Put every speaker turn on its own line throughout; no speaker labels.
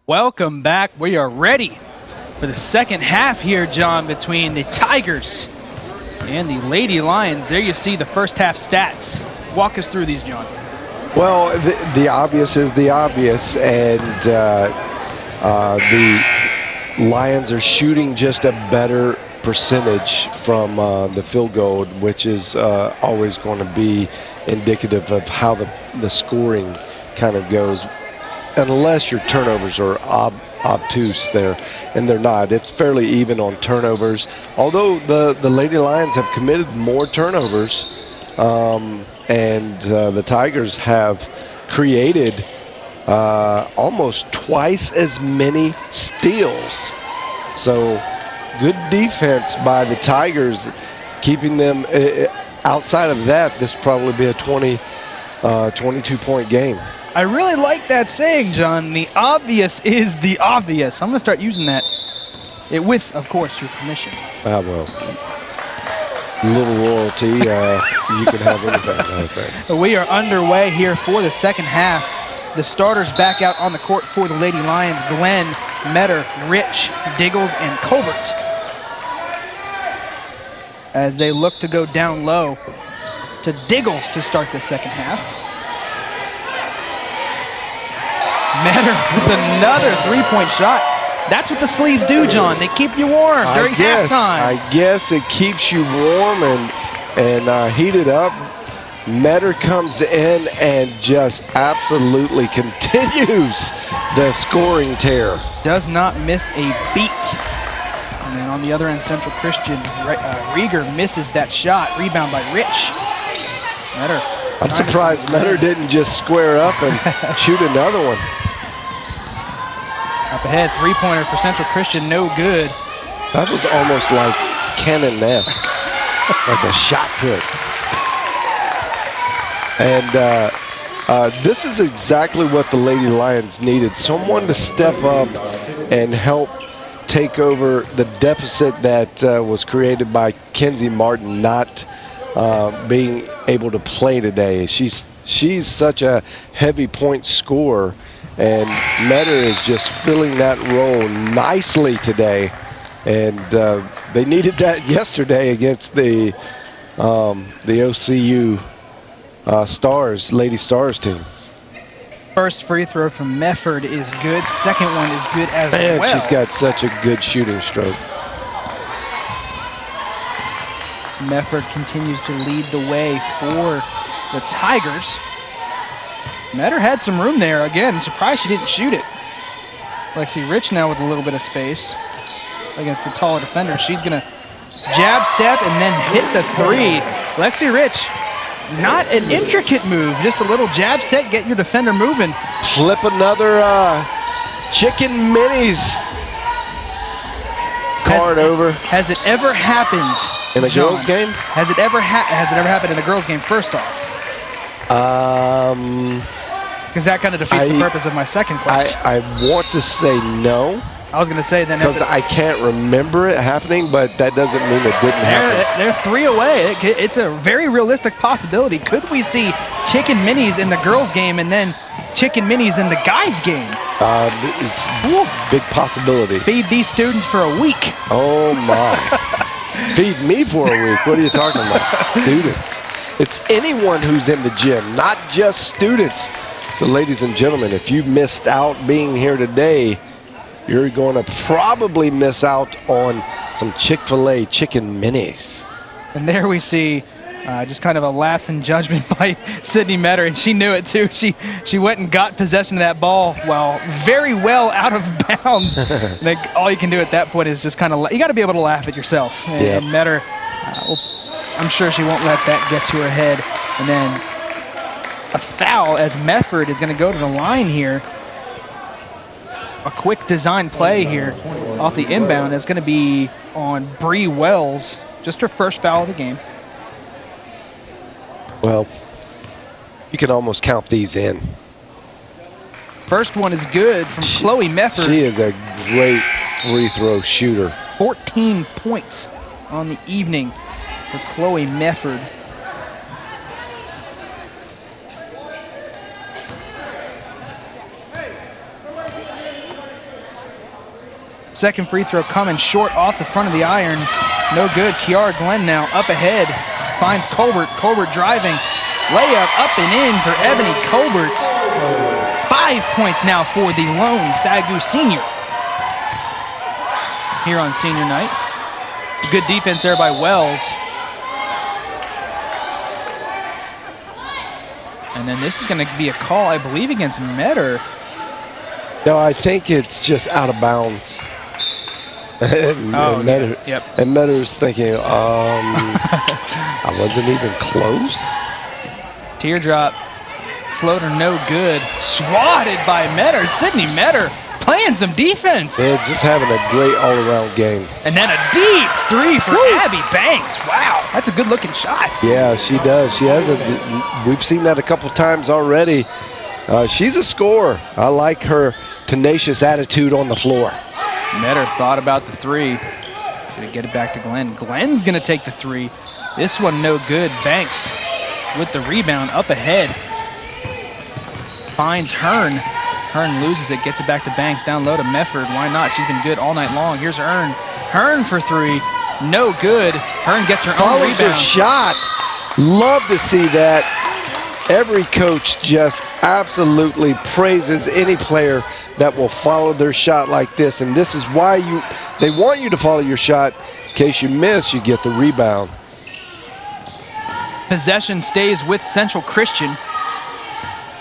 Welcome back. We are ready for the second half here, John, between the Tigers and the Lady Lions. There you see the first half stats. Walk us through these, John.
Well, the obvious is the obvious, and the Lions are shooting just a better percentage from the field goal, which is always going to be indicative of how the scoring kind of goes, unless your turnovers are obtuse there, and they're not. It's fairly even on turnovers, although the Lady Lions have committed more turnovers, and the Tigers have created almost twice as many steals. So good defense by the Tigers, keeping them outside of that. This will probably be a 22-point game.
I really like that saying, John. The obvious is the obvious. I'm going to start using that with, of course, your permission.
Well, little royalty, you can have anything.
We are underway here for the second half. The starters back out on the court for the Lady Lions: Glenn, Metter, Rich, Diggles, and Colbert, as they look to go down low to Diggles to start the second half. Metter with another three-point shot. That's what the sleeves do, John. They keep you warm during halftime.
I guess it keeps you warm and heated up. Metter comes in and just absolutely continues the scoring tear.
Does not miss a beat. And then on the other end, Central Christian, Rieger misses that shot. Rebound by Rich. Metter.
I'm surprised Metter didn't just square up and shoot another one.
Up ahead, three-pointer for Central Christian, no good.
That was almost like cannon-esque, like a shot put. And this is exactly what the Lady Lions needed: someone to step up and help take over the deficit that was created by Kenzie Martin not being able to play today. She's such a heavy point scorer, and Metter is just filling that role nicely today. And they needed that yesterday against the OCU Stars, Lady Stars team.
First free throw from Mefford is good. Second one is good as well.
Man, she's got such a good shooting stroke.
Mefford continues to lead the way for the Tigers. Metter had some room there. Again, surprised she didn't shoot it. Lexi Rich now with a little bit of space against the taller defender. She's going to jab step and then hit the three. Lexi Rich, not an intricate move, just a little jab step, get your defender moving.
Flip another chicken minis card over.
Has it ever happened
in a
John,
girls' game?
Has it ever happened in a girls' game? First off, because that kind of defeats the purpose of my second question.
I want to say no.
I was going to say then
because I can't remember it happening, but that doesn't mean it didn't happen.
They're three away. It's a very realistic possibility. Could we see chicken minis in the girls' game and then chicken minis in the guys' game?
It's a big possibility.
Feed these students for a week.
Oh my! Feed me for a week. What are you talking about? Students. It's anyone who's in the gym, not just students. So, ladies and gentlemen, if you missed out being here today, you're going to probably miss out on some Chick-fil-A chicken minis.
And there we see just kind of a lapse in judgment by Sydney Metter, and she knew it too. She went and got possession of that ball while very well out of bounds. All you can do at that point is just kind of, you got to be able to laugh at yourself. And Metter, I'm sure she won't let that get to her head. And then a foul as Mefford is going to go to the line here. A quick design play here off the inbound is going to be on Bree Wells. Just her first foul of the game.
Well, you can almost count these in.
First one is good from Chloe Mefford.
She is a great free throw shooter.
14 points on the evening for Chloe Mefford. Second free throw coming short off the front of the iron. No good. Kiara Glenn now up ahead. Finds Colbert. Colbert driving. Layup up and in for Ebony Colbert. 5 points now for the lone SAGU senior here on senior night. Good defense there by Wells. And then this is going to be a call, I believe, against Metter.
No, I think it's just out of bounds. And Metter's thinking, I wasn't even close.
Teardrop floater, no good. Swatted by Metter. Sydney Metter playing some defense.
They're just having a great all-around game.
And then a deep three for Abby Banks. Wow, that's a good-looking shot.
Yeah, she does. She has we've seen that a couple times already. She's a scorer. I like her tenacious attitude on the floor.
Metter thought about the three. Gonna get it back to Glenn. Glenn's gonna take the three. This one no good. Banks with the rebound up ahead. Finds Hearn. Hearn loses it, gets it back to Banks. Down low to Mefford. Why not? She's been good all night long. Here's Hearn. Hearn for three. No good. Hearn gets her own rebound.
Her shot. Love to see that. Every coach just absolutely praises any player that will follow their shot like this. And this is why they want you to follow your shot. In case you miss, you get the rebound.
Possession stays with Central Christian.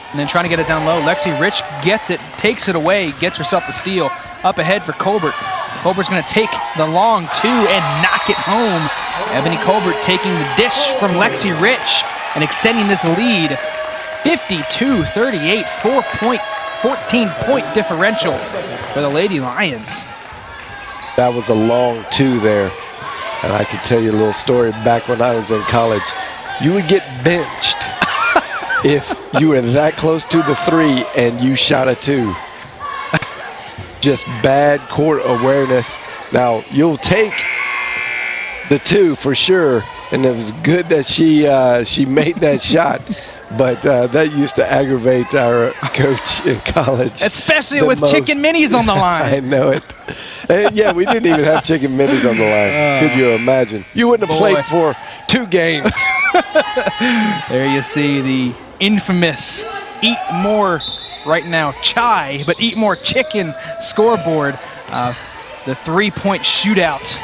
And then trying to get it down low. Lexi Rich gets it, takes it away, gets herself a steal. Up ahead for Colbert. Colbert's gonna take the long two and knock it home. Ebony Colbert taking the dish from Lexi Rich and extending this lead. 52-38, 14-point differential for the Lady Lions.
That was a long two there. And I can tell you a little story back when I was in college. You would get benched if you were that close to the three and you shot a two. Just bad court awareness. Now, you'll take the two for sure, and it was good that she made that shot. But that used to aggravate our coach in college.
Especially with chicken minis on the line.
I know it. And yeah, we didn't even have chicken minis on the line. Could you imagine? You wouldn't have played for 2 games.
There you see the infamous eat more right now chai, but eat more chicken scoreboard. The 3-point shootout.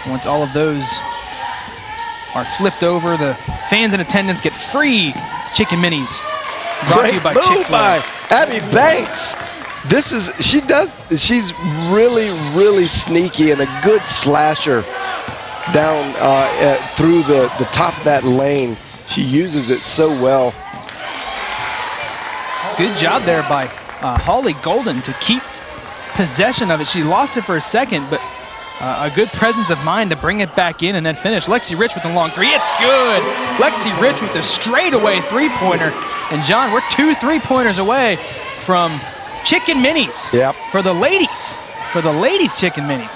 Once all of those are flipped over, the fans in attendance get free chicken minis. Brought to you by
Chick-fil-A. By Abby Banks. She's really, really sneaky and a good slasher down through the top of that lane. She uses it so well.
Good job there by Holly Golden to keep possession of it. She lost it for a second, but a good presence of mind to bring it back in and then finish. Lexi Rich with the long three. It's good. Lexi Rich with the straightaway three-pointer. And John, we're 2 3-pointers away from chicken minis.
Yep.
For the ladies. For the ladies' chicken minis.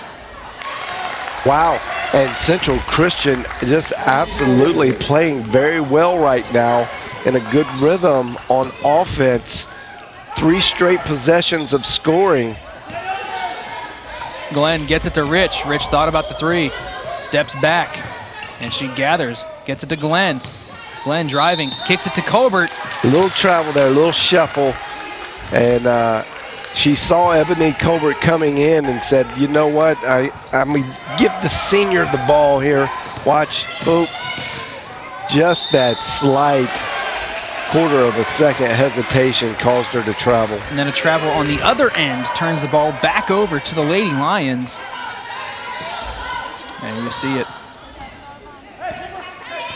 Wow. And Central Christian just absolutely playing very well right now in a good rhythm on offense. 3 straight possessions of scoring.
Glenn gets it to Rich. Rich thought about the three. Steps back. And she gathers. Gets it to Glenn. Glenn driving. Kicks it to Colbert.
A little travel there, a little shuffle. And she saw Ebony Colbert coming in and said, you know what? I'm going to give the senior the ball here. Watch. Boop. Just that slight quarter of a second hesitation caused her to travel.
And then a travel on the other end turns the ball back over to the Lady Lions. And you see it.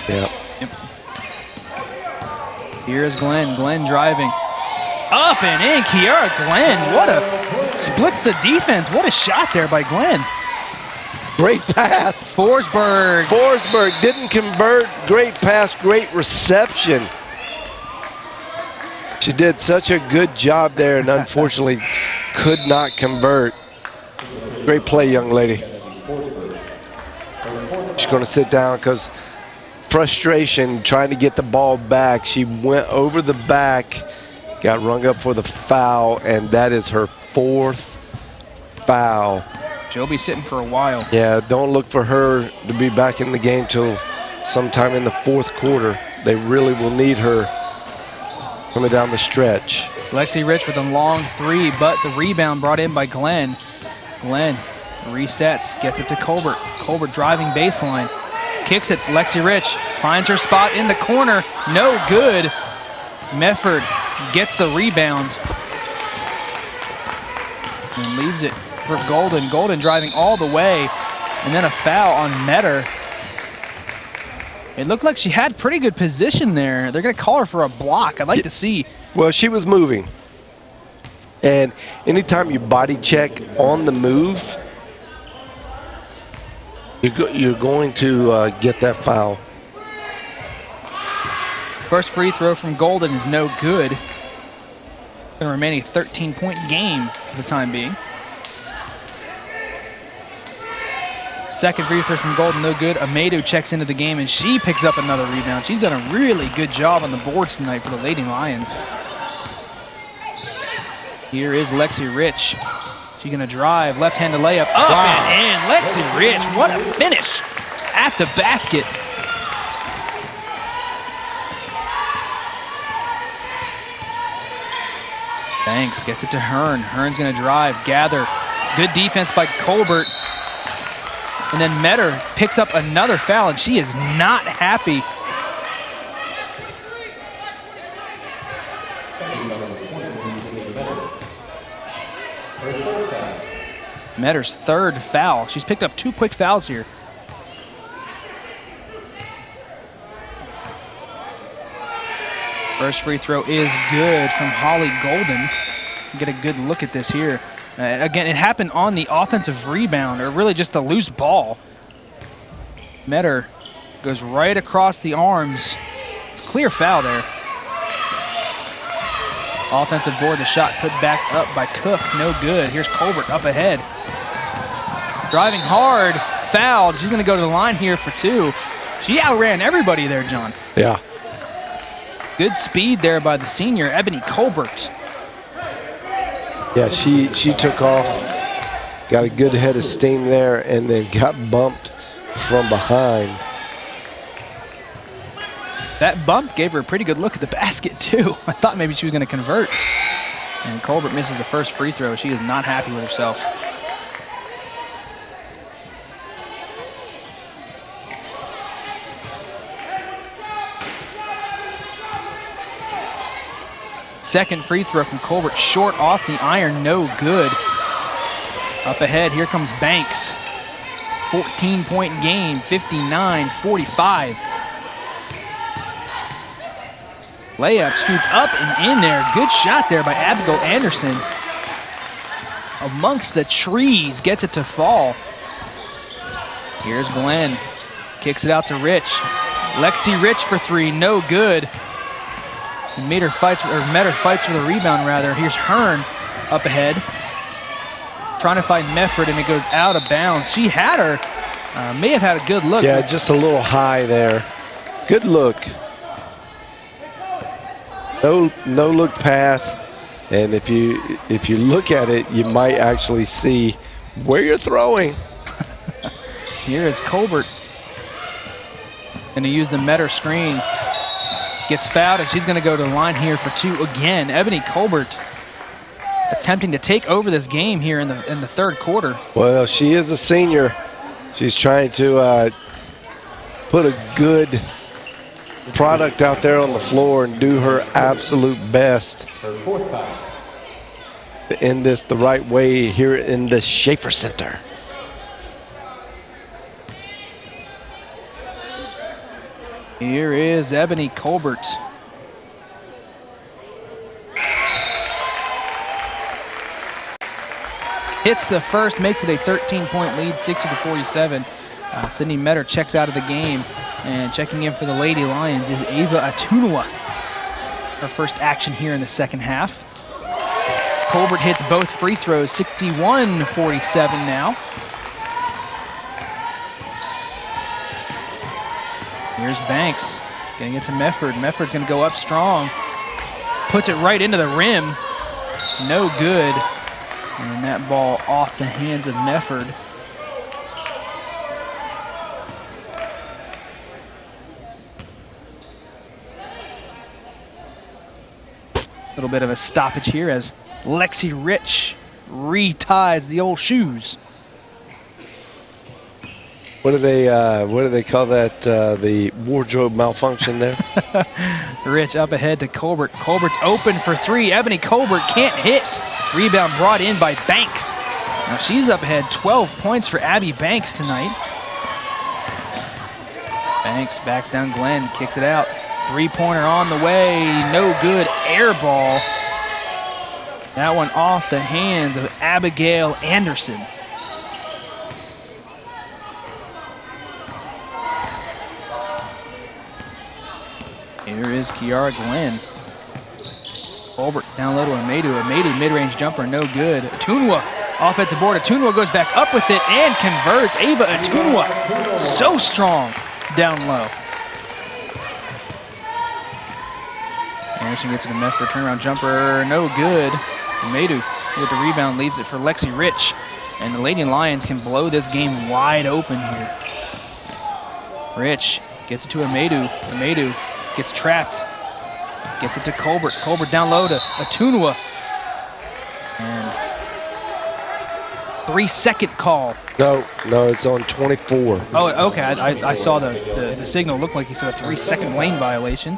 Yep.
Here's Glenn. Glenn driving. Up and in. Kiara Glenn. What a splits the defense. What a shot there by Glenn.
Great pass.
Forsberg.
Forsberg didn't convert. Great pass. Great reception. She did such a good job there and unfortunately could not convert. Great play, young lady. She's going to sit down because frustration trying to get the ball back. She went over the back, got rung up for the foul, and that is her 4th foul
She'll be sitting for a while.
Yeah, don't look for her to be back in the game till sometime in the fourth quarter. They really will need her coming down the stretch.
Lexi Rich with a long three, but the rebound brought in by Glenn. Glenn resets, gets it to Colbert. Colbert driving baseline, kicks it. Lexi Rich finds her spot in the corner. No good. Mefford gets the rebound and leaves it for Golden. Golden driving all the way, and then a foul on Metter. It looked like she had pretty good position there. They're going to call her for a block. I'd like to see.
Well, she was moving. And anytime you body check on the move, you're going to get that foul.
First free throw from Golden is no good. Going to remain a 13-point game for the time being. Second free throw from Golden, no good. Amedu checks into the game, and she picks up another rebound. She's done a really good job on the boards tonight for the Lady Lions. Here is Lexi Rich. She's going to drive, left-handed layup, up and in. Lexi Rich, what a finish at the basket. Banks gets it to Hearn. Hearn's going to drive, gather. Good defense by Colbert. And then Metter picks up another foul, and she is not happy. Metter's third foul. She's picked up 2 quick fouls here. First free throw is good from Holly Golden. Get a good look at this here. Again, it happened on the offensive rebound, or really just a loose ball. Metter goes right across the arms. Clear foul there. Offensive board, the shot put back up by Cook, no good. Here's Colbert up ahead. Driving hard, fouled. She's gonna go to the line here for 2. She outran everybody there, John.
Yeah.
Good speed there by the senior, Ebony Colbert.
Yeah, she took off, got a good head of steam there, and then got bumped from behind.
That bump gave her a pretty good look at the basket, too. I thought maybe she was going to convert. And Colbert misses the first free throw. She is not happy with herself. Second free throw from Colbert, short off the iron, no good. Up ahead, here comes Banks. 14-point game, 59-45. Layup scooped up and in there. Good shot there by Abigail Anderson. Amongst the trees, gets it to fall. Here's Glenn. Kicks it out to Rich. Lexi Rich for 3, no good. And Metter fights for the rebound, rather. Here's Hearn up ahead. Trying to find Mefford, and it goes out of bounds. She had her, may have had a good look.
Yeah, just a little high there. Good look. No look pass, and if you look at it, you might actually see where you're throwing.
Here is Colbert, and he used the Metter screen. Gets fouled, and she's going to go to the line here for 2 again. Ebony Colbert attempting to take over this game here in the third quarter.
Well, she is a senior. She's trying to put a good product out there on the floor and do her absolute best to end this the right way here in the Schaefer Center.
Here is Ebony Colbert. Hits the first, makes it a 13-point lead, 60-47. Sydney Metter checks out of the game, and checking in for the Lady Lions is Ava Atunua. Her first action here in the second half. Colbert hits both free throws, 61-47 now. Here's Banks, getting it to Mefford. Mefford's gonna go up strong. Puts it right into the rim. No good. And that ball off the hands of Mefford. A little bit of a stoppage here as Lexi Rich reties the old shoes.
What do they call that? The wardrobe malfunction there.
Rich up ahead to Colbert. Colbert's open for three. Ebony Colbert can't hit. Rebound brought in by Banks. Now she's up ahead, 12 points for Abby Banks tonight. Banks backs down Glenn, kicks it out. Three-pointer on the way, no good, air ball. That one off the hands of Abigail Anderson. Here is Kiara Glenn. Colbert down low to Amedu. Amedu mid-range jumper, no good. Atunwa, offensive board. Atunwa goes back up with it and converts. Ava Atunwa, so strong down low. Anderson gets it to Meth for a turnaround jumper, no good. Amedu with the rebound leaves it for Lexi Rich. And the Lady Lions can blow this game wide open here. Rich gets it to Amedu. Amedu gets trapped. Gets it to Colbert. Colbert down low to Atunwa. And 3-second call.
No, it's on 24.
Oh, okay. I saw the signal. Looked like he said a 3-second lane violation.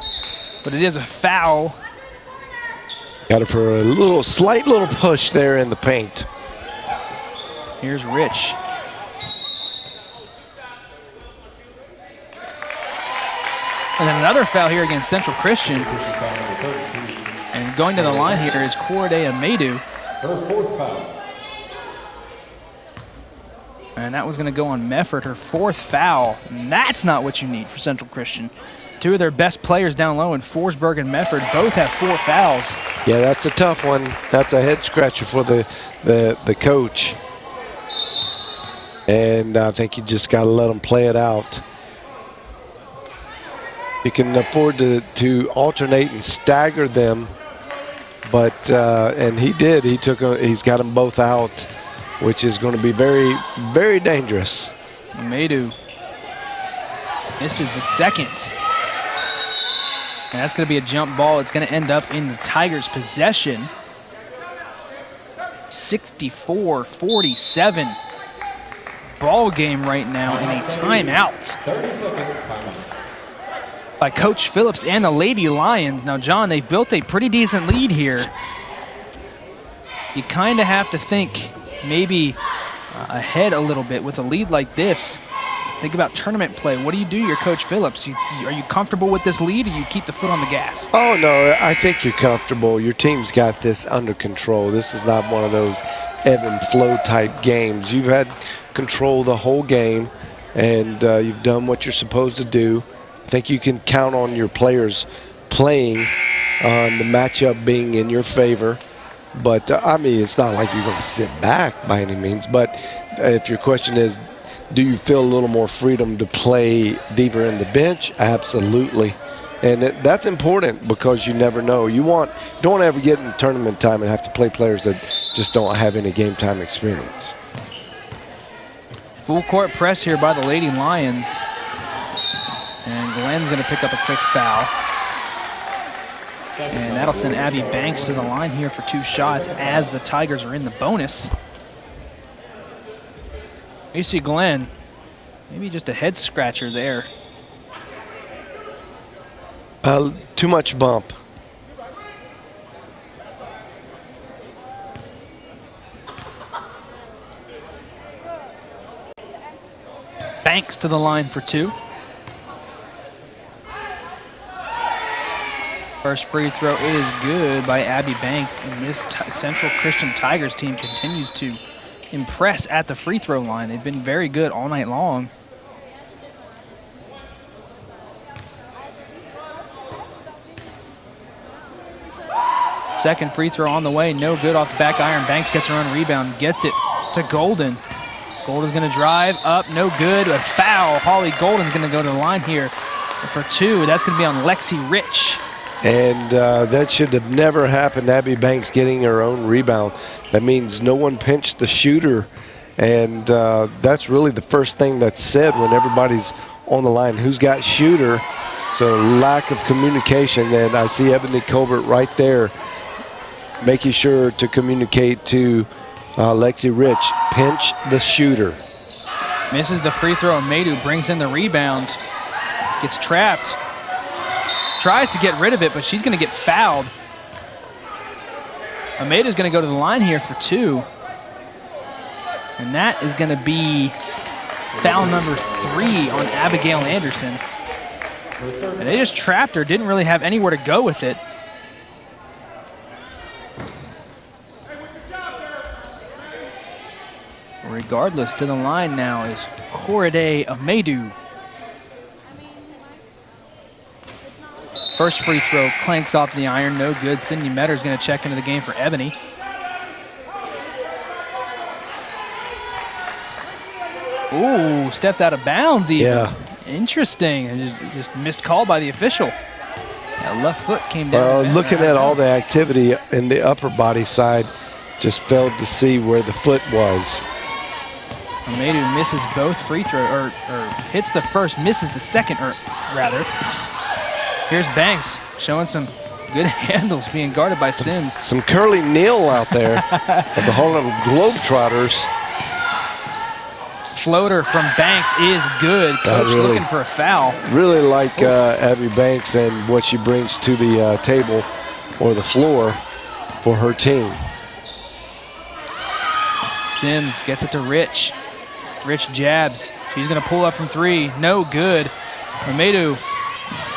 But it is a foul.
Got it for a slight little push there in the paint.
Here's Rich. And then another foul here against Central Christian. And going to the line here is Corday Amedu.
Her fourth foul.
And that was going to go on Mefford, her fourth foul. And that's not what you need for Central Christian. Two of their best players down low in Forsberg and Mefford both have 4 fouls.
Yeah, that's a tough one. That's a head scratcher for the coach. And I think you just got to let them play it out. You can afford to alternate and stagger them, but and he did. He's got them both out, which is going to be very, very dangerous.
Amedu. This is the second. And that's going to be a jump ball. It's going to end up in the Tigers' possession. 64-47 ball game right now, and a timeout
30-second timeout
by Coach Phillips and the Lady Lions. Now, John, they've built a pretty decent lead here. You kind of have to think maybe ahead a little bit with a lead like this. Think about tournament play. What do you do, your Coach Phillips? Are you comfortable with this lead, or you keep the foot on the gas?
Oh, no, I think you're comfortable. Your team's got this under control. This is not one of those ebb and flow type games. You've had control the whole game, and you've done what you're supposed to do. I think you can count on your players playing on the matchup being in your favor. But, I mean, it's not like you're going to sit back by any means. But if your question is, do you feel a little more freedom to play deeper in the bench? Absolutely. And that's important because you never know. You don't want to ever get in tournament time and have to play players that just don't have any game time experience.
Full court press here by the Lady Lions. And Glenn's going to pick up a quick foul. And that'll send Abby Banks to the line here for 2 shots as the Tigers are in the bonus. You see Glenn, maybe just a head scratcher there.
Too much bump.
Banks to the line for 2. First free throw is good by Abby Banks, and this Central Christian Tigers team continues to impress at the free throw line. They've been very good all night long. Second free throw on the way, no good off the back iron. Banks gets her own rebound, gets it to Golden. Golden's gonna drive up, no good, a foul. Holly Golden's gonna go to the line here for 2. That's gonna be on Lexi Rich.
And that should have never happened. Abby Banks getting her own rebound. That means no one pinched the shooter. And that's really the first thing that's said when everybody's on the line. Who's got shooter? So lack of communication. And I see Ebony Colbert right there making sure to communicate to Lexi Rich. Pinch the shooter.
Misses the free throw, and Madu brings in the rebound. Gets trapped. Tries to get rid of it, but she's going to get fouled. Amado's going to go to the line here for 2. And that is going to be foul number 3 on Abigail Anderson. And they just trapped her, didn't really have anywhere to go with it. Regardless, to the line now is Corriday Amadou. First free throw clanks off the iron, no good. Sydney Metter's going to check into the game for Ebony. Ooh, stepped out of bounds even.
Yeah.
Interesting. And just missed call by the official. That left foot came down.
Well, looking at all the activity in the upper body side, just failed to see where the foot was.
Amadou misses both free throws, or hits the first, misses the second, or rather. Here's Banks showing some good handles, being guarded by Sims.
Some curly Neal out there of the Harlem Globetrotters.
Floater from Banks is good. Coach
really,
looking for a foul.
Really like Abby Banks and what she brings to the table or the floor for her team.
Sims gets it to Rich. Rich jabs. She's going to pull up from 3. No good. Amadou.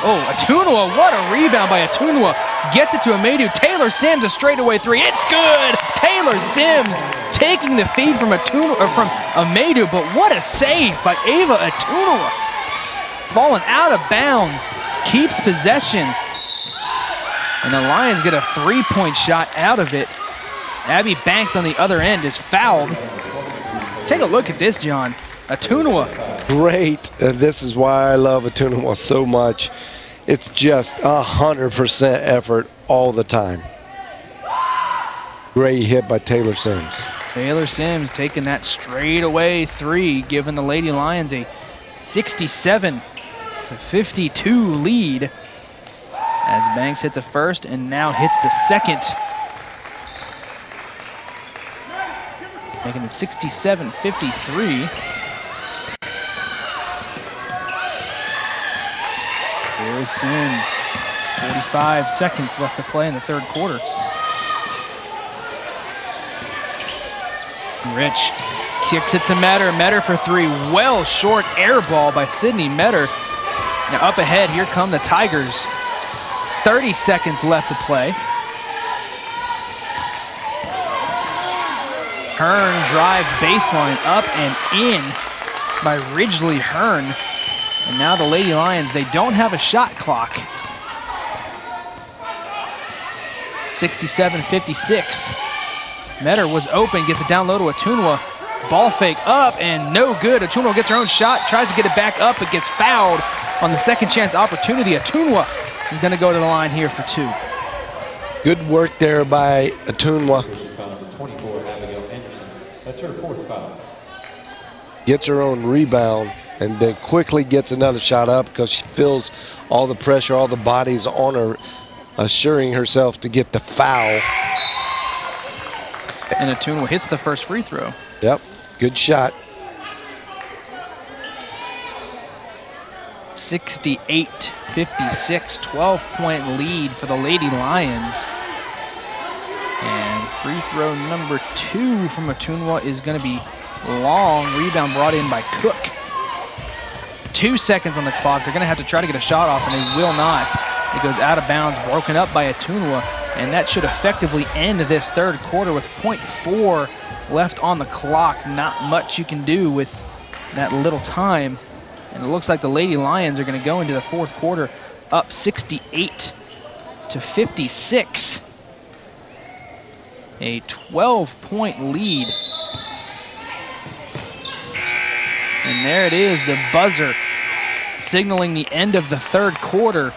Oh, Atunwa. What a rebound by Atunwa. Gets it to Amadou. Taylor Sims, a straightaway 3. It's good. Taylor Sims taking the feed from Amadou, but what a save by Ava Atunwa. Falling out of bounds. Keeps possession. And the Lions get a 3-point shot out of it. Abby Banks on the other end is fouled. Take a look at this, John. Atunwa.
Great. This is why I love Atunwa so much. It's just 100% effort all the time. Great hit by Taylor Sims.
Taylor Sims taking that straightaway 3, giving the Lady Lions a 67-52 lead as Banks hit the first and now hits the second. Making it 67-53. Here's Sims. 45 seconds left to play in the third quarter. Rich kicks it to Metter. Metter for 3. Well short air ball by Sydney Metter. Now up ahead, here come the Tigers. 30 seconds left to play. Hearn drive baseline up and in by Ridgely Hearn. And now the Lady Lions, they don't have a shot clock. 67-56. Metter was open, gets it down low to Atunwa. Ball fake up and no good. Atunwa gets her own shot, tries to get it back up, but gets fouled on the second chance opportunity. Atunwa is going to go to the line here for 2.
Good work there by Atunwa.
That's her 4th foul.
Gets her own rebound and then quickly gets another shot up because she feels all the pressure, all the bodies on her, assuring herself to get the foul.
And Atunwa hits the first free throw.
Yep, good shot.
68-56, 12-point lead for the Lady Lions. And free throw number 2 from Atunwa is going to be long. Rebound brought in by Cook. 2 seconds on the clock. They're going to have to try to get a shot off, and they will not. It goes out of bounds, broken up by Atunwa, and that should effectively end this third quarter with 0.4 left on the clock. Not much you can do with that little time. And it looks like the Lady Lions are going to go into the fourth quarter up 68-56. A 12-point lead. And there it is, the buzzer signaling the end of the third quarter.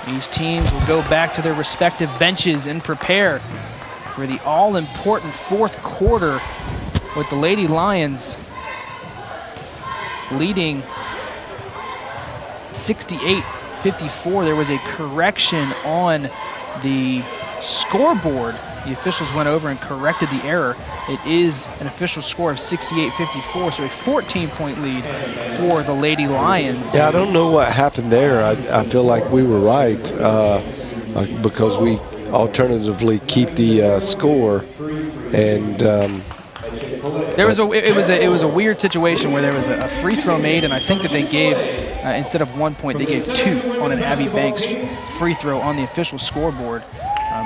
These teams will go back to their respective benches and prepare for the all-important fourth quarter with the Lady Lions leading 68-54. There was a correction on the scoreboard. The officials went over and corrected the error. It is an official score of 68-54, so a 14-point lead for the Lady Lions.
Yeah, I don't know what happened there. I feel like we were right because we alternatively keep the score, and
there was it was a weird situation where there was a free throw made, and I think that they gave instead of 1 point, they gave 2 on an Abby Banks free throw on the official scoreboard.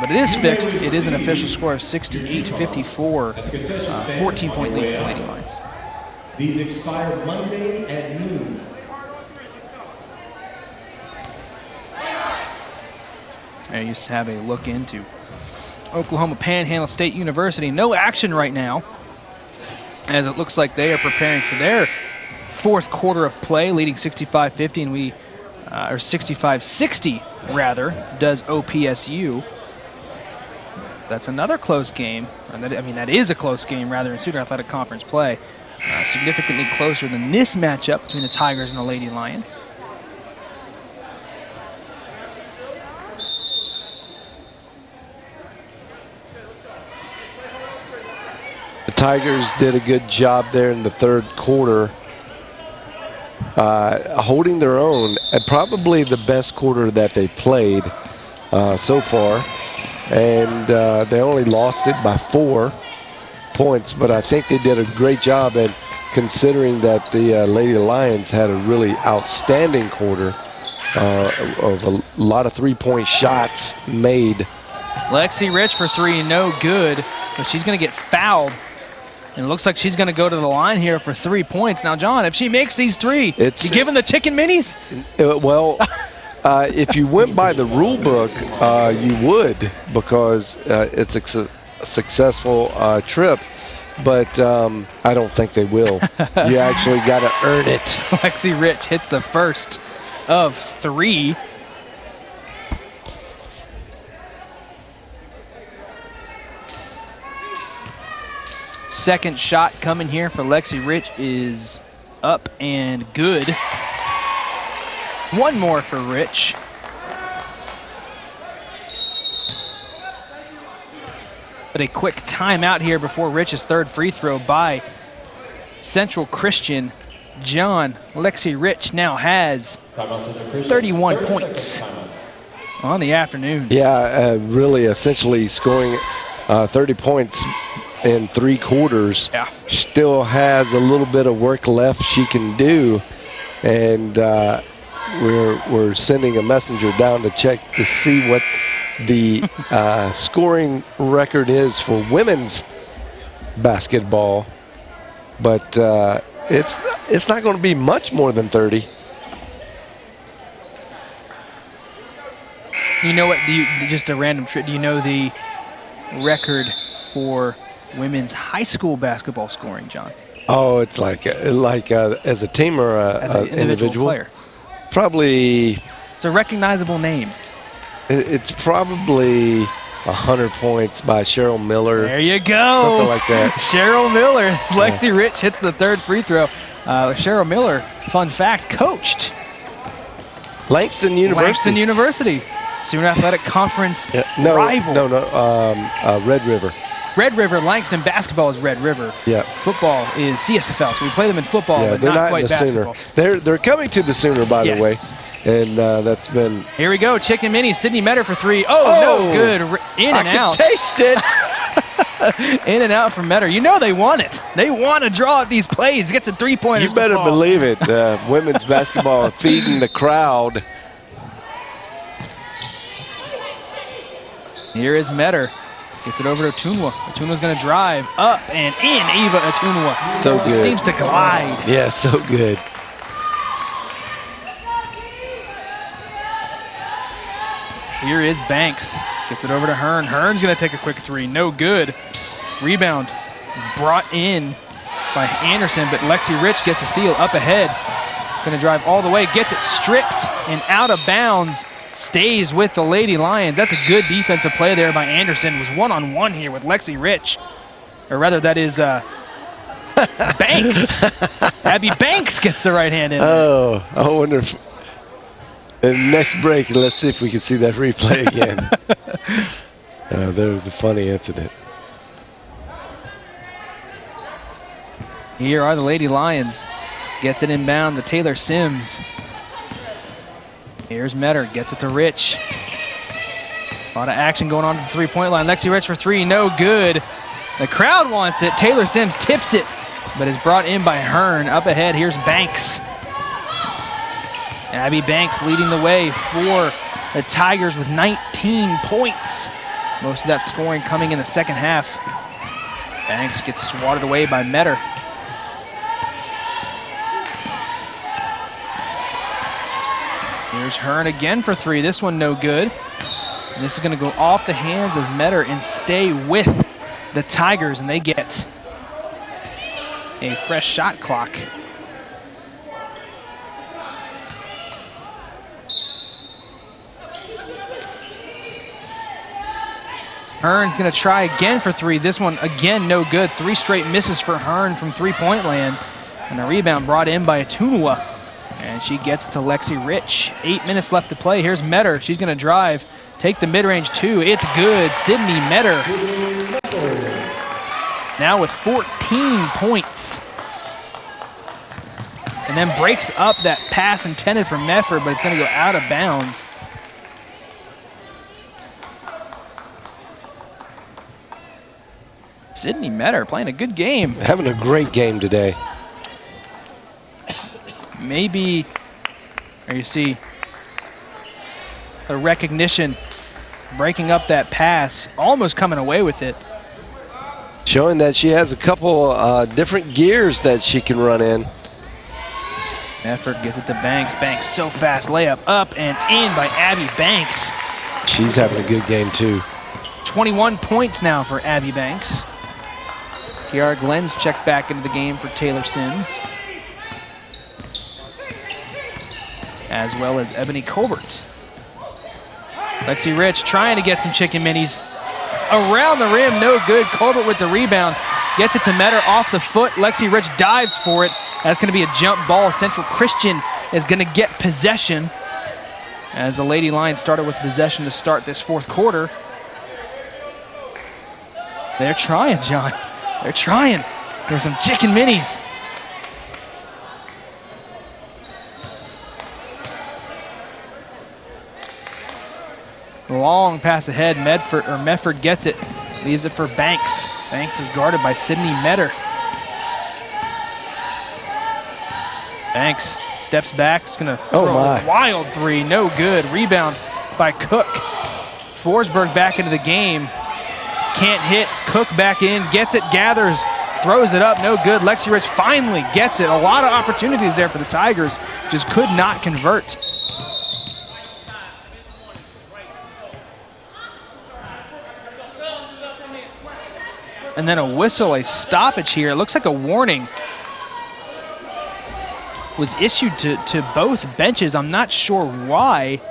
But it is fixed. It is an official score of 68-54, 14-point lead for the Lady Lions.
These expire Monday at noon.
I used to have a look into Oklahoma Panhandle State University. No action right now, as it looks like they are preparing for their fourth quarter of play, leading 65-50, and or 65-60 rather, does OPSU. That's another close game. That is a close game, rather, in Student Athletic Conference play. Significantly closer than this matchup between the Tigers and the Lady Lions.
the Tigers did a good job there in the third quarter, holding their own at probably the best quarter that they played so far. And they only lost it by 4 points, but I think they did a great job at considering that the Lady Lions had a really outstanding quarter of a lot of three-point shots made.
Lexi Rich for 3, no good, but she's going to get fouled. And it looks like she's going to go to the line here for 3 points. Now, John, if she makes these 3, you giving the chicken minis?
Well, if you went by the rule book, you would, because it's a successful trip. But I don't think they will. You actually got to earn it.
Lexi Rich hits the first of 3. Second shot coming here for Lexi Rich is up and good. One more for Rich. But a quick timeout here before Rich's third free throw by Central Christian. John, Lexi Rich now has 31 points on the afternoon.
Yeah, really essentially scoring 30 points in 3 quarters.
Yeah.
Still has a little bit of work left she can do. And we're sending a messenger down to check to see what the scoring record is for women's basketball, but it's not going to be much more than 30.
You know what? Just a random trip. Do you know the record for women's high school basketball scoring, John?
Oh, it's like as a team or
as an individual player.
Probably.
It's a recognizable name.
It's probably 100 points by Cheryl Miller.
There you go.
Something like that.
Cheryl Miller. Lexi Rich hits the third free throw. Cheryl Miller, fun fact, coached
Langston University.
Student Athletic Conference rival.
No, Red River.
Red River, Langston basketball is Red River.
Yeah.
Football is CSFL, so we play them in football,
Yeah,
but
they're not
quite
in the
basketball.
Sooner. They're coming to the Sooner, by the way. And that's been.
Here we go. Chicken Mini. Sydney Metter for 3. Oh, no good. In and out.
I can taste it.
In and out from Metter. You know they want it. They want to draw up these plays. Get some 3-pointers.
You better believe it. Women's basketball feeding the crowd.
Here is Metter. Gets it over to Atunwa. Atunwa's going to drive up and in. Eva Atunwa.
So good.
Seems to glide.
Yeah, so good.
Here is Banks. Gets it over to Hearn. Hearn's going to take a quick 3. No good. Rebound brought in by Anderson, but Lexi Rich gets a steal up ahead. Going to drive all the way. Gets it stripped and out of bounds. stays with the Lady Lions. That's a good defensive play there by Anderson. It was one-on-one here with Lexi Rich. Or rather, that is Banks. Abby Banks gets the right hand in there.
Oh, I wonder if in the next break, let's see if we can see that replay again. That was a funny incident.
Here are the Lady Lions. Gets it inbound to Taylor Sims. Here's Metter, gets it to Rich. A lot of action going on to the three-point line. Lexi Rich for three, no good. The crowd wants it. Taylor Sims tips it, but is brought in by Hearn. Up ahead, here's Banks. Abby Banks leading the way for the Tigers with 19 points. Most of that scoring coming in the second half. Banks gets swatted away by Metter. Here's Hearn again for three. This one no good. And this is going to go off the hands of Metter and stay with the Tigers, and they get a fresh shot clock. Hearn's going to try again for three. This one again no good. Three straight misses for Hearn from three-point land. And the rebound brought in by Atunua. And she gets to Lexi Rich. 8 minutes left to play. Here's Metter. She's going to drive. Take the mid-range two. It's good. Sydney Metter. Now with 14 points. And then breaks up that pass intended for Mefford, but it's going to go out of bounds. Sydney Metter playing a good game.
Having a great game today.
Maybe, there you see the recognition, breaking up that pass, almost coming away with it.
Showing that she has a couple different gears that she can run in.
Effort gets it to Banks. Banks so fast, layup up and in by Abby Banks.
She's having a good game too.
21 points now for Abby Banks. Kiara Glenn's checked back into the game for Taylor Sims, as well as Ebony Colbert. Lexi Rich trying to get some chicken minis. Around the rim, no good. Colbert with the rebound. Gets it to Metter off the foot. Lexi Rich dives for it. That's going to be a jump ball. Central Christian is going to get possession, as the Lady Lions started with possession to start this fourth quarter. They're trying, John. They're trying. There's some chicken minis. Long pass ahead. Medford gets it. Leaves it for Banks. Banks is guarded by Sydney Metter. Banks steps back. It's going to throw a wild three. No good. Rebound by Cook. Forsberg back into the game. Can't hit. Cook back in. Gets it. Gathers. Throws it up. No good. Lexi Rich finally gets it. A lot of opportunities there for the Tigers. Just could not convert. And then a whistle, a stoppage here. It looks like a warning was issued to both benches. I'm not sure why.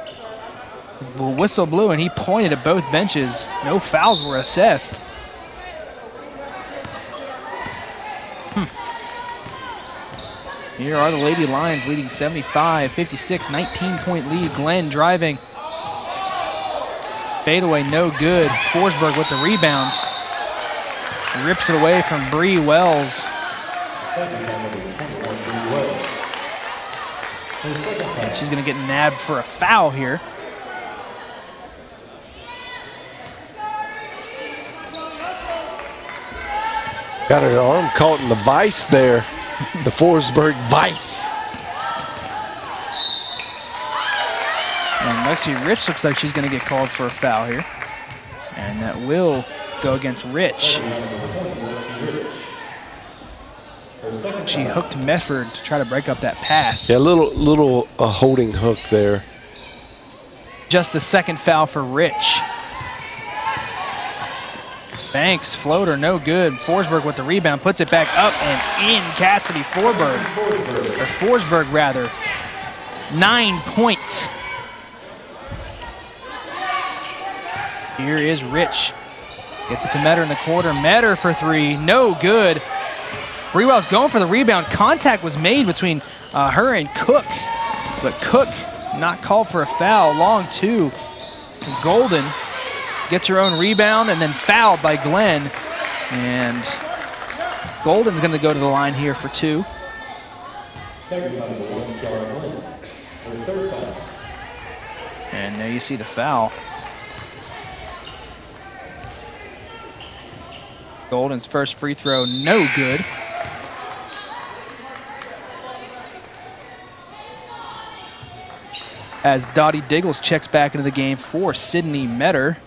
The whistle blew and he pointed at both benches. No fouls were assessed. Here are the Lady Lions leading 75-56, 19-point lead. Glenn driving. Fadeaway, no good. Forsberg with the rebound. Rips it away from Bree Wells. And she's going to get nabbed for a foul here.
Got her arm caught in the vice there. The Forsberg vice.
And Lexi Rich looks like she's going to get called for a foul here. And that will go against Rich. She hooked Mefford to try to break up that pass.
Yeah, a little holding hook there.
Just the second foul for Rich. Banks, floater, no good. Forsberg with the rebound, puts it back up and in. Cassidy Forsberg rather. 9 points. Here is Rich. Gets it to Metter in the corner. Metter for three. No good. Brewell's going for the rebound. Contact was made between her and Cook, but Cook not called for a foul. Long two. Golden gets her own rebound and then fouled by Glenn. And Golden's going to go to the line here for two.
Second foul, one, Kiara Glenn. Her third foul.
And there you see the foul. Golden's first free throw, no good. As Dottie Diggles checks back into the game for Sydney Metter.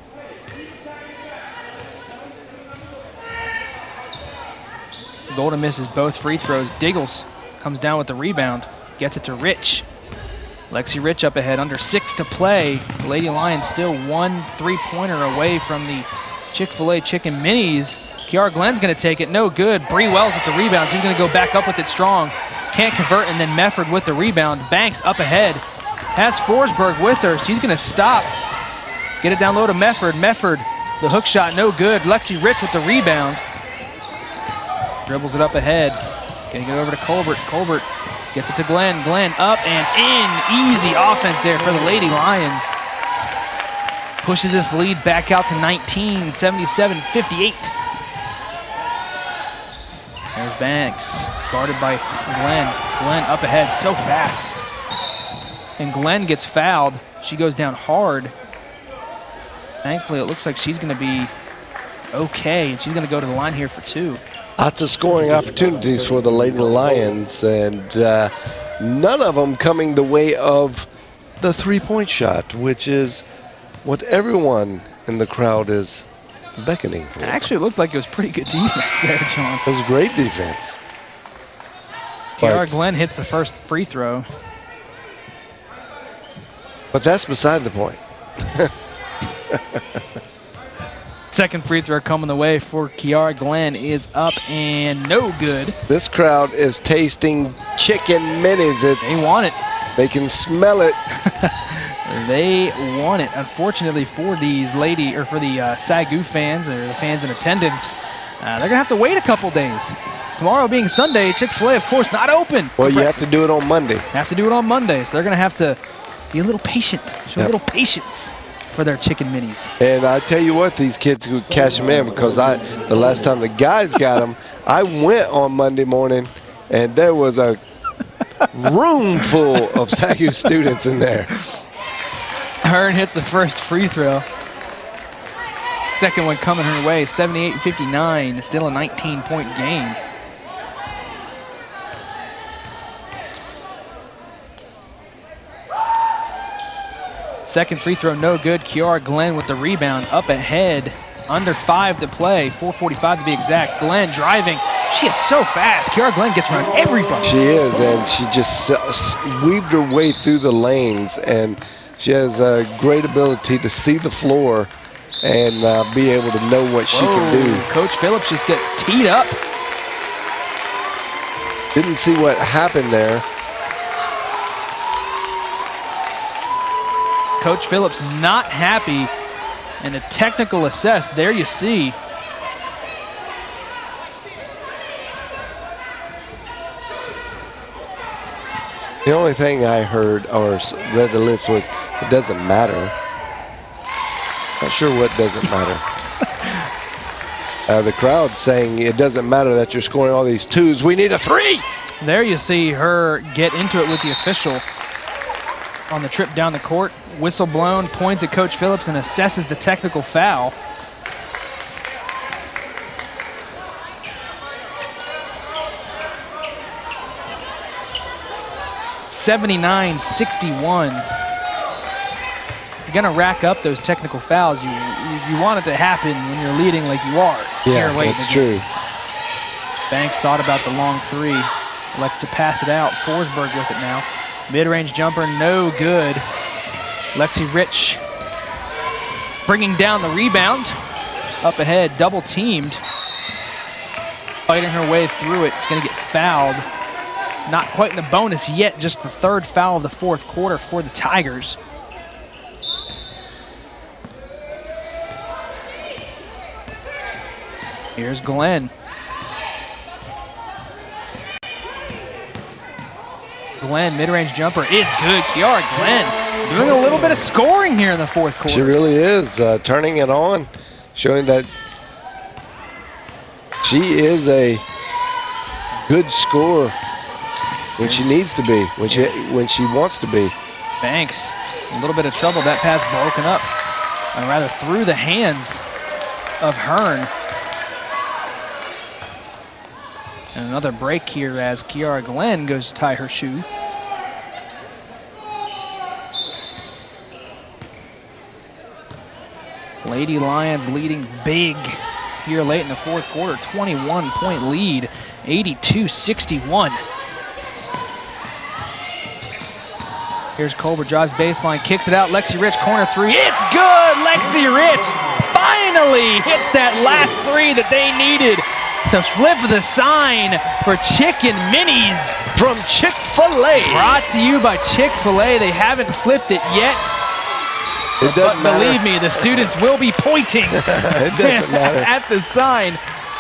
Golden misses both free throws. Diggles comes down with the rebound, gets it to Rich. Lexi Rich up ahead, under 6 to play. Lady Lions still 1 3-pointer away from the Chick-fil-A Chicken Minis. Kiara Glenn's gonna take it, no good. Bree Wells with the rebound, she's gonna go back up with it strong. Can't convert, and then Mefford with the rebound. Banks up ahead, has Forsberg with her. She's gonna stop, get it down low to Mefford. Mefford, the hook shot, no good. Lexi Rich with the rebound. Dribbles it up ahead, getting it over to Colbert. Colbert gets it to Glenn. Glenn up and in. Easy offense there for the Lady Lions. Pushes this lead back out to 19, 77-58. There's Banks, guarded by Glenn. Glenn up ahead, so fast. And Glenn gets fouled. She goes down hard. Thankfully, it looks like she's gonna be okay, and she's gonna go to the line here for two.
Lots of scoring opportunities for the Lady Lions, and none of them coming the way of the three-point shot, which is what everyone in the crowd is beckoning for.
Actually, it looked like it was pretty good defense there, John.
It was great defense.
Kiara Glenn hits the first free throw.
But that's beside the point.
Second free throw coming the way for Kiara Glenn is up and no good.
This crowd is tasting chicken minis.
They want it.
They can smell it.
They want it. Unfortunately for these for the SAGU fans or the fans in attendance, they're gonna have to wait a couple days. Tomorrow being Sunday, Chick-fil-A, of course, not open.
Well, you have to do it on Monday.
Have to do it on Monday, so they're gonna have to be a little patient. Show a little patience for their chicken minis.
And I tell you what, these kids could cash them in, because the last time the guys got them, I went on Monday morning and there was a room full of SAGU students in there.
Hearn hits the first free throw. Second one coming her way, 78-59, still a 19-point game. Second free throw, no good. Kiara Glenn with the rebound, up ahead, under 5 to play, 4:45 to be exact. Glenn driving, she is so fast. Kiara Glenn gets around everybody.
She is, and she just weaved her way through the lanes, and she has a great ability to see the floor and be able to know what she can do.
Coach Phillips just gets teed up.
Didn't see what happened there.
Coach Phillips not happy, and a technical assess. There you see.
The only thing I heard or read the lips was, it doesn't matter. Not sure what doesn't matter. The crowd saying it doesn't matter that you're scoring all these twos. We need a three.
There you see her get into it with the official on the trip down the court. Whistle blown, points at Coach Phillips and assesses the technical foul. (79-61). You're gonna rack up those technical fouls. You want it to happen when you're leading like you are.
Yeah, that's true.
Banks thought about the long three. Elects to pass it out. Forsberg with it now. Mid-range jumper, no good. Lexi Rich bringing down the rebound. Up ahead, double teamed. Fighting her way through it. She's gonna get fouled. Not quite in the bonus yet, just the third foul of the fourth quarter for the Tigers. Here's Glenn. Glenn, mid-range jumper is good. Kiara Glenn doing a little bit of scoring here in the fourth quarter.
She really is turning it on, showing that she is a good scorer when she needs to be, when she wants to be.
Banks, a little bit of trouble. That pass broken up, or rather through the hands of Hearn. And another break here as Kiara Glenn goes to tie her shoe. Lady Lions leading big here late in the fourth quarter. 21-point lead, 82-61. Here's Colbert, drives baseline, kicks it out. Lexi Rich, corner three. It's good! Lexi Rich finally hits that last three that they needed to flip the sign for Chicken Minis.
From Chick-fil-A.
Brought to you by Chick-fil-A. They haven't flipped it yet.
It doesn't
But believe me, the students will be pointing
It doesn't matter.
at the sign.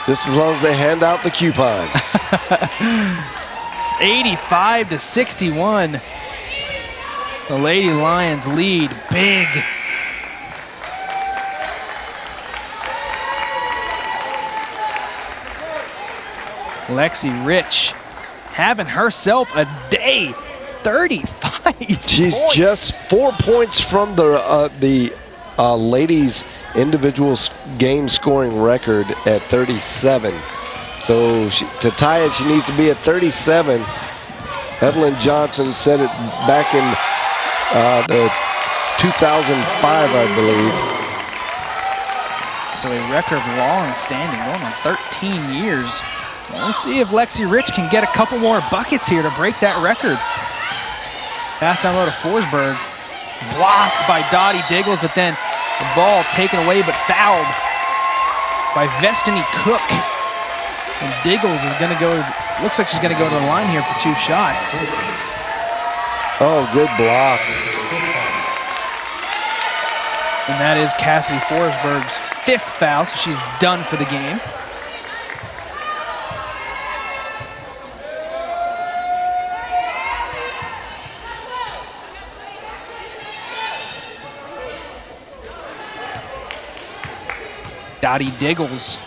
Just as long as they hand out the coupons.
85-61. The Lady Lions lead big. Lexi Rich having herself a day. 35
She's
points.
just 4 points from the ladies' individual game scoring record at 37. So to tie it, she needs to be at 37. Evelyn Johnson said it back in the 2005, I believe.
So a record long standing, going on 13 years. Let's see if Lexi Rich can get a couple more buckets here to break that record. Pass down low to Forsberg. Blocked by Dottie Diggles, but then the ball taken away but fouled by Vestiny Cook. And Diggles is going to go, looks like she's going to go to the line here for 2 shots.
Oh, good block.
And that is Cassidy Forsberg's 5th foul, so she's done for the game. Dottie Diggles,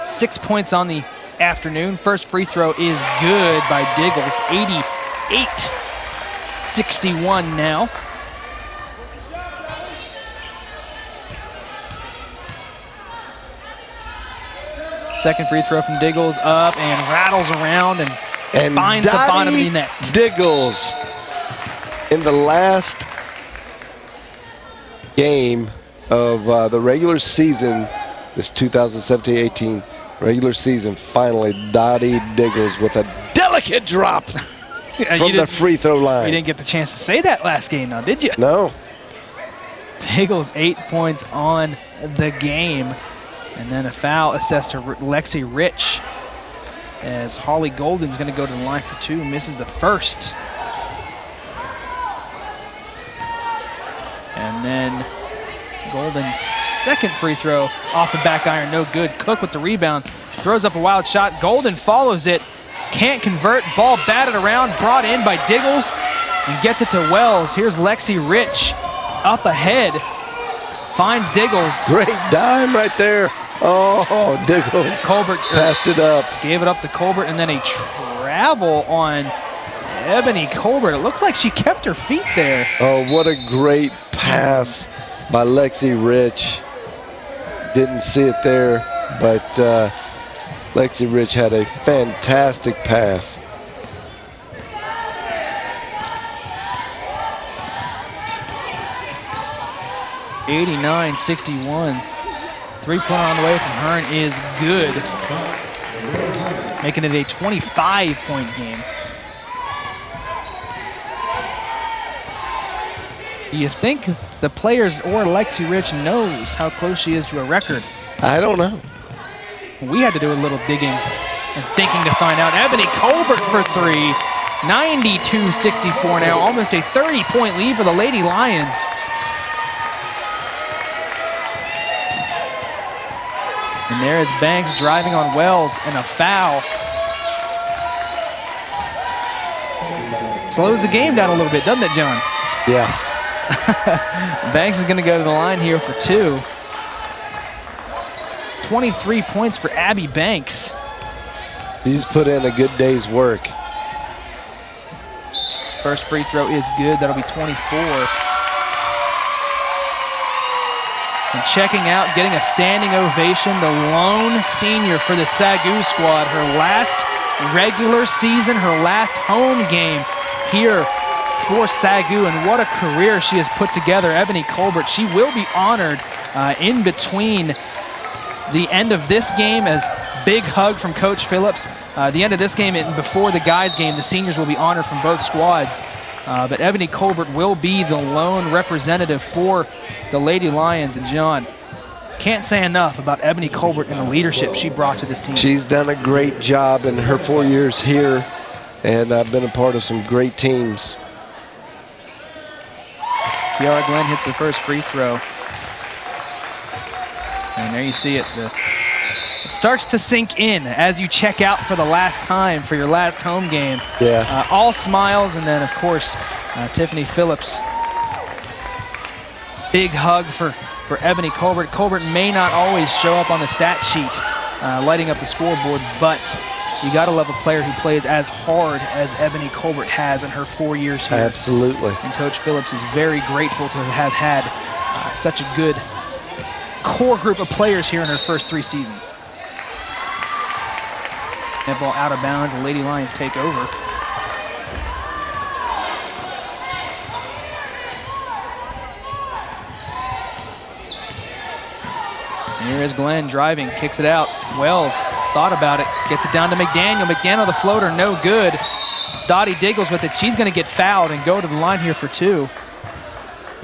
6 points on the afternoon. First free throw is good by Diggles. 88-61 now. Second free throw from Diggles, up and rattles around and finds the bottom of the net.
Diggles in the last game of the regular season, this 2017-18 regular season, finally Dottie Diggles with a delicate drop from the free throw line.
You didn't get the chance to say that last game now, did you?
No.
Diggles 8 points on the game. And then a foul assessed to Lexi Rich as Holly Golden's going to go to the line for 2, misses the first. And then Golden's second free throw off the back iron, no good. Cook with the rebound, throws up a wild shot. Golden follows it, can't convert. Ball batted around, brought in by Diggles, and gets it to Wells. Here's Lexi Rich up ahead, finds Diggles.
Great dime right there. Oh, Diggles
Colbert
passed it up.
Gave it up to Colbert, and then a travel on Ebony Colbert. It looked like she kept her feet there.
Oh, what a great pass by Lexi Rich. Didn't see it there, but Lexi Rich had a fantastic pass.
(89-61). Three-pointer on the way from Hearn is good, making it a 25-point game. Do you think the players or Lexi Rich knows how close she is to a record?
I don't know.
We had to do a little digging and thinking to find out. Ebony Colbert for 3, 92-64 now, almost a 30-point lead for the Lady Lions. And there is Banks driving on Wells, and a foul. Slows the game down a little bit, doesn't it, John?
Yeah.
Banks is going to go to the line here for 2. 23 points for Abby Banks.
He's put in a good day's work.
First free throw is good. That'll be 24. And checking out, getting a standing ovation, the lone senior for the SAGU squad. Her last regular season, her last home game here for SAGU, and what a career she has put together. Ebony Colbert, she will be honored in between the end of this game, as big hug from Coach Phillips. The end of this game and before the guys game, the seniors will be honored from both squads. But Ebony Colbert will be the lone representative for the Lady Lions. And John, can't say enough about Ebony Colbert and the leadership she brought to this team.
She's done a great job in her 4 years here, and I've been a part of some great teams.
Kiara Glenn hits the first free throw. And there you see it. It starts to sink in as you check out for the last time for your last home game.
Yeah.
All smiles, and then, of course, Tiffany Phillips. Big hug for Ebony Colbert. Colbert may not always show up on the stat sheet, lighting up the scoreboard, but you got to love a player who plays as hard as Ebony Colbert has in her 4 years here.
Absolutely.
And Coach Phillips is very grateful to have had such a good core group of players here in her first 3 seasons. That ball out of bounds, the Lady Lions take over. And here is Glenn driving, kicks it out. Wells thought about it, gets it down to McDaniel. McDaniel, the floater, no good. Dottie Diggles with it. She's going to get fouled and go to the line here for 2.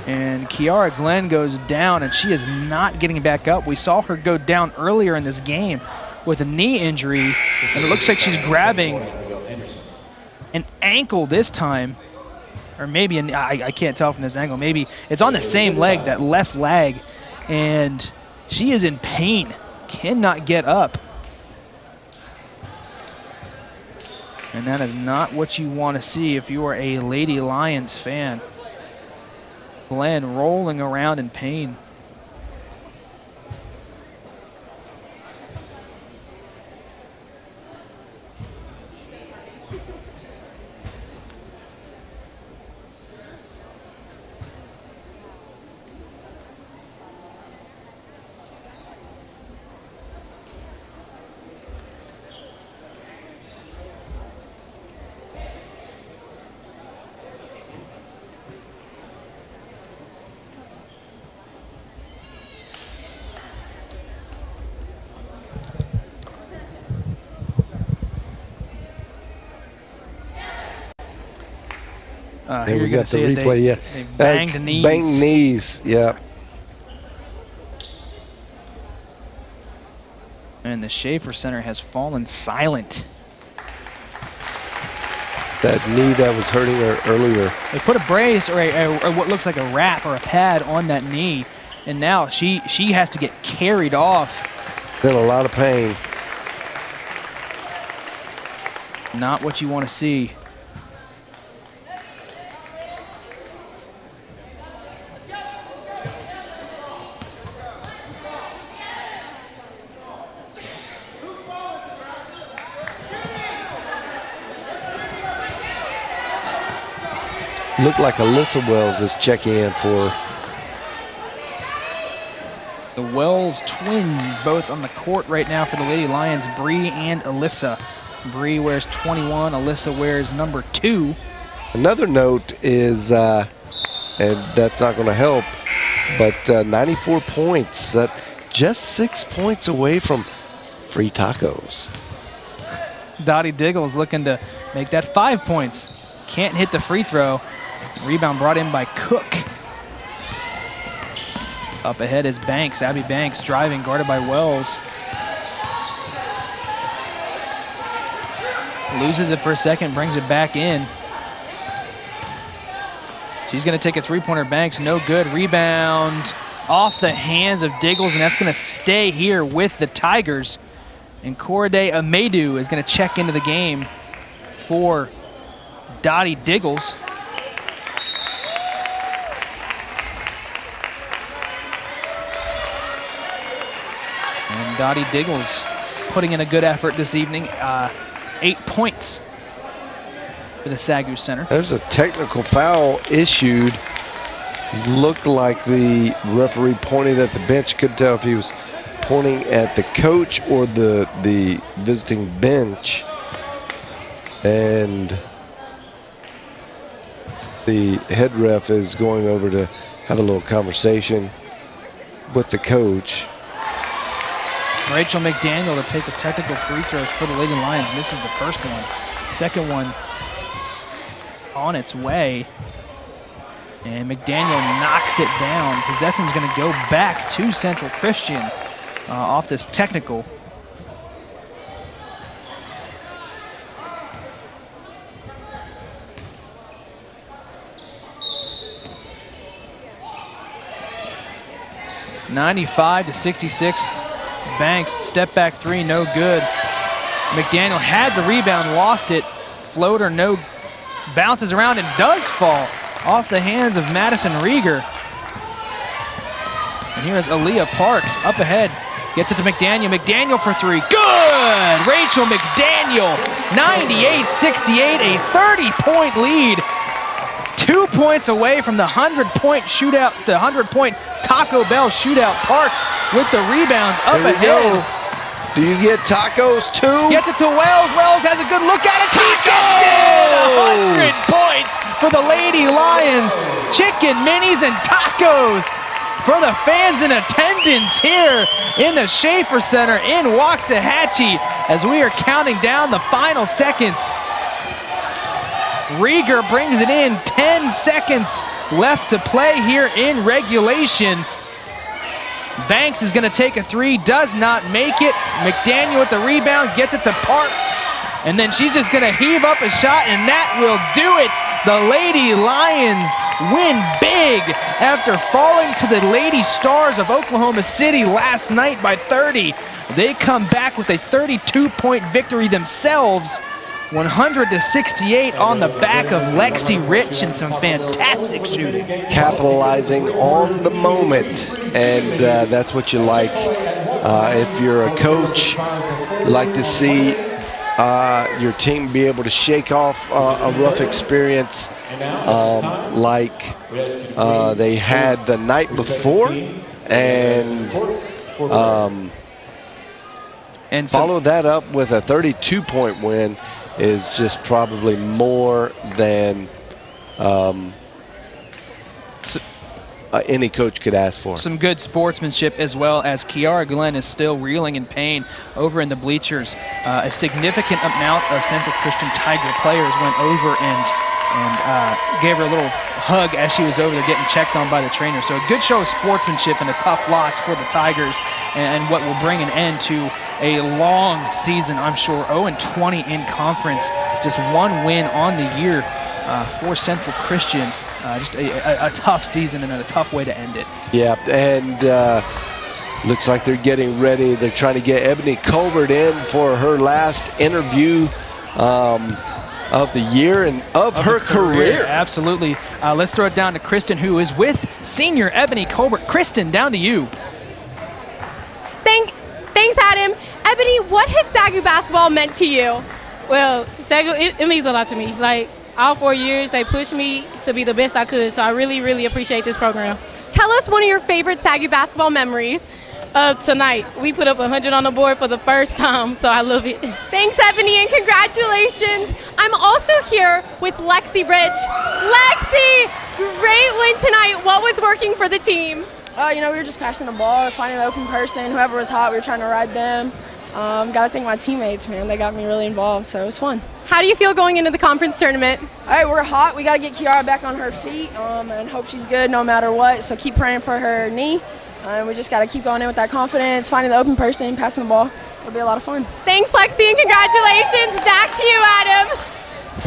And Kiara Glenn goes down, and she is not getting back up. We saw her go down earlier in this game with a knee injury, and it looks like she's grabbing an ankle this time, or maybe I can't tell from this angle. Maybe it's on the same leg, that left leg, and she is in pain, cannot get up. And that is not what you want to see if you are a Lady Lions fan. Glenn rolling around in pain.
Here we got the replay, yeah.
They banged the knees.
Banged knees, yeah.
And the Schaefer Center has fallen silent.
That knee that was hurting her earlier.
They put a brace or what looks like a wrap or a pad on that knee, and now she has to get carried off.
In a lot of pain.
Not what you want to see.
Looked like Alyssa Wells is checking in for
The Wells twins both on the court right now for the Lady Lions, Bree and Alyssa. Bree wears 21, Alyssa wears number 2.
Another note is, and that's not going to help, but 94 points. That just 6 points away from free tacos.
Dottie Diggles looking to make that 5 points. Can't hit the free throw. Rebound brought in by Cook. Up ahead is Banks. Abby Banks driving, guarded by Wells. Loses it for a second, brings it back in. She's going to take a three-pointer. Banks, no good. Rebound off the hands of Diggles, and that's going to stay here with the Tigers. And Korede Amedu is going to check into the game for Dottie Diggles. And Dottie Diggles putting in a good effort this evening. 8 points for the SAGU Center.
There's a technical foul issued. Looked like the referee pointed at the bench. Couldn't tell if he was pointing at the coach or the visiting bench. And the head ref is going over to have a little conversation with the coach.
Rachel McDaniel to take the technical free throws for the Lady Lions. Misses the first one. Second one on its way. And McDaniel knocks it down. Possession's going to go back to Central Christian off this technical. (95-66). Banks, step back three, no good. McDaniel had the rebound, lost it. Floater, no, bounces around and does fall off the hands of Madison Rieger. And here's Aaliyah Parks up ahead. Gets it to McDaniel. McDaniel for three. Good! Rachel McDaniel, 98-68, a 30-point lead. 2 points away from the 100-point shootout, the 100-point Taco Bell shootout. Parks with the rebounds up
There you
ahead.
go. Do you get tacos too?
Gets it to Wells. Wells has a good look at it. She gets it! 100 points for the Lady Lions. Chicken minis and tacos for the fans in attendance here in the Schaefer Center in Waxahachie as we are counting down the final seconds. Rieger brings it in. 10 seconds left to play here in regulation. Banks is going to take a three, does not make it. McDaniel with the rebound, gets it to Parks. And then she's just going to heave up a shot, and that will do it. The Lady Lions win big after falling to the Lady Stars of Oklahoma City last night by 30. They come back with a 32-point victory themselves. 100-68 on the back of Lexi Rich and some fantastic shooting.
Capitalizing on the moment, and that's what you like. If you're a coach, you like to see your team be able to shake off a rough experience like they had the night before, and follow that up with a 32-point win is just probably more than any coach could ask for.
Some good sportsmanship, as well as Kiara Glenn is still reeling in pain over in the bleachers. A significant amount of Central Christian Tiger players went over and gave her a little hug as she was over there getting checked on by the trainer. So a good show of sportsmanship and a tough loss for the Tigers, and what will bring an end to a long season, I'm sure. 0-20 in conference, just one win on the year for Central Christian. Just a tough season and a tough way to end it.
Yeah, and looks like they're getting ready. They're trying to get Ebony Colbert in for her last interview of the year and of her career.
Absolutely. Let's throw it down to Kristen, who is with senior Ebony Colbert. Kristen, down to you.
Thanks, Adam. Ebony, what has SAGU basketball meant to you?
Well, SAGU, it means a lot to me. Like, all 4 years, they pushed me to be the best I could, so I really, really appreciate this program.
Tell us one of your favorite SAGU basketball memories.
Tonight, we put up 100 on the board for the first time, so I love it.
Thanks, Ebony, and congratulations. I'm also here with Lexi Rich. Lexi, great win tonight. What was working for the team?
We were just passing the ball, finding the open person. Whoever was hot, we were trying to ride them. Got to thank my teammates, man. They got me really involved, so it was fun.
How do you feel going into the conference tournament?
All right, we're hot. We got to get Kiara back on her feet and hope she's good no matter what. So keep praying for her knee. We just got to keep going in with that confidence, finding the open person, passing the ball. It'll be a lot of fun.
Thanks, Lexi, and congratulations. Back to you, Adam.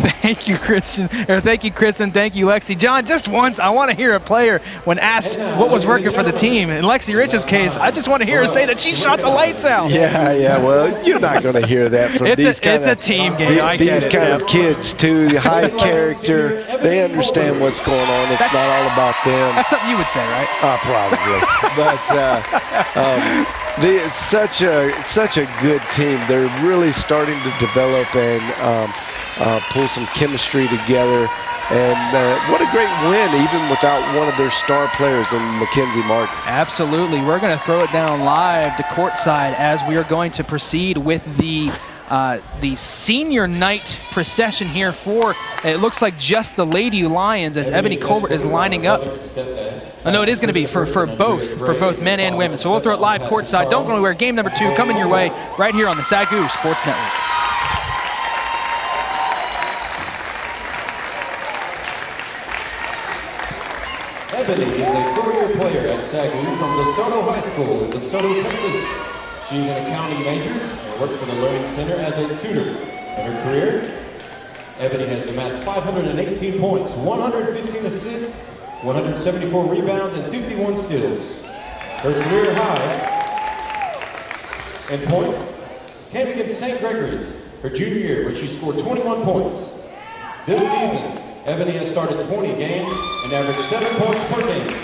Thank you, Christian. Or thank you, Kristen. Thank you, Lexi. John, just once, I want to hear a player when asked what was working for the team. In Lexi Rich's case, I just want to hear her say that she shot the lights out.
Yeah. Well, you're not going to hear that from
it's a team game.
These kind of kids, too. High character. They understand what's going on. It's not all about them.
That's something you would say, right?
Probably. But it's such a good team. They're really starting to develop and pull some chemistry together. And what a great win, even without one of their star players in Mackenzie Martin.
Absolutely. We're going to throw it down live to courtside as we are going to proceed with the senior night procession here for, it looks like just the Lady Lions as Ebony Colbert is lining up. Oh, no, it is going to be for both men and women. So we'll throw it live courtside. Don't go anywhere. Game number 2 coming your way right here on the SAGU Sports Network.
Ebony is a 4-year player at SAGU from DeSoto High School in DeSoto, Texas. She is an accounting major and works for the Learning Center as a tutor. In her career, Ebony has amassed 518 points, 115 assists, 174 rebounds, and 51 steals. Her career high in points came against St. Gregory's her junior year, where she scored 21 points. This season, Ebony has started 20 games and averaged 7 points per game.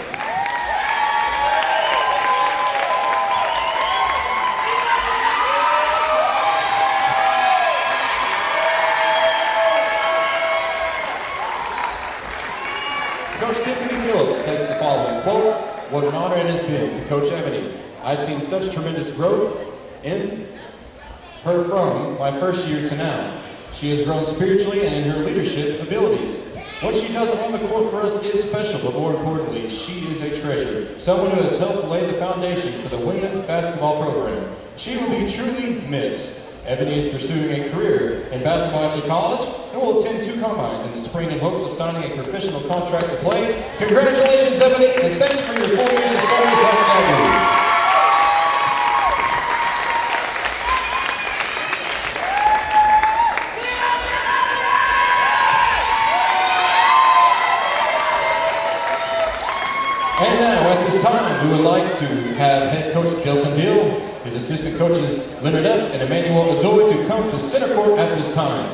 Coach Tiffany Phillips states the following quote, "What an honor it has been to coach Ebony. I've seen such tremendous growth in her from my first year to now. She has grown spiritually and in her leadership abilities. What she does on the court for us is special, but more importantly, she is a treasure, someone who has helped lay the foundation for the women's basketball program. She will be truly missed. Ebony is pursuing a career in basketball after college and will attend 2 combines in the spring in hopes of signing a professional contract to play. Congratulations, Ebony, and thanks for your 4 years of service at SAGU." And now, at this time, we would like to have head coach Delton Deal, his assistant coaches Leonard Epps and Emmanuel Adoy to come to center court at this time.